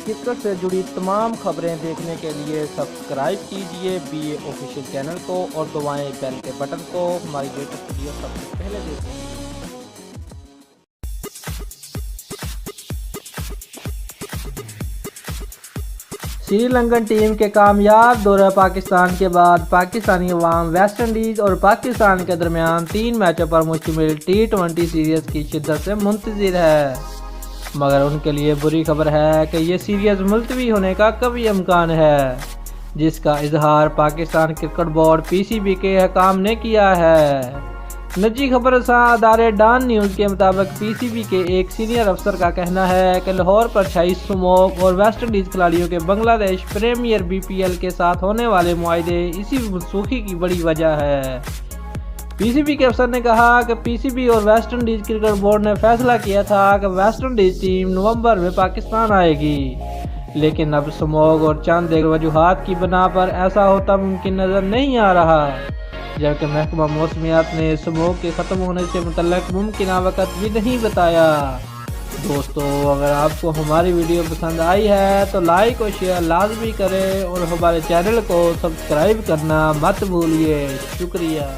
Cricket سے جڑی تمام خبریں دیکھنے کے لیے سبسکرائب کیجئے BA آفیشیل چینل کو اور دبائیں بیل کے بٹن کو۔ ہماری لیٹسٹ ویڈیو سب سے پہلے دیکھیں۔ سری لنکن ٹیم کے کامیاب دورہ پاکستان کے بعد پاکستانی عوام ویسٹ انڈیز اور پاکستان کے درمیان 3 میچوں پر مشتمل T20 سیریز کی شدت سے منتظر ہے، مگر ان کے لیے بری خبر ہے کہ یہ سیریز ملتوی ہونے کا قوی امکان ہے، جس کا اظہار پاکستان کرکٹ بورڈ PCB کے حکام نے کیا ہے۔ نجی خبر رساں ادارے ڈان نیوز کے مطابق PCB کے ایک سینئر افسر کا کہنا ہے کہ لاہور پر چھائی اسموک اور ویسٹ انڈیز کھلاڑیوں کے بنگلہ دیش پریمیئر BPL کے ساتھ ہونے والے معاہدے اسی منسوخی کی بڑی وجہ ہے۔ PCB کے افسر نے کہا کہ PCB اور ویسٹ انڈیز کرکٹ بورڈ نے فیصلہ کیا تھا کہ ویسٹ انڈیز ٹیم نومبر میں پاکستان آئے گی، لیکن اب اسموک اور چند دیگر وجوہات کی بنا پر ایسا ہوتا ممکن نظر نہیں آ رہا، جبکہ محکمہ موسمیات نے اسموک کے ختم ہونے سے متعلق ممکنہ وقت بھی نہیں بتایا۔ دوستو، اگر آپ کو ہماری ویڈیو پسند آئی ہے تو لائک اور شیئر لازمی کریں اور ہمارے چینل کو سبسکرائب کرنا مت بھولیے۔ شکریہ۔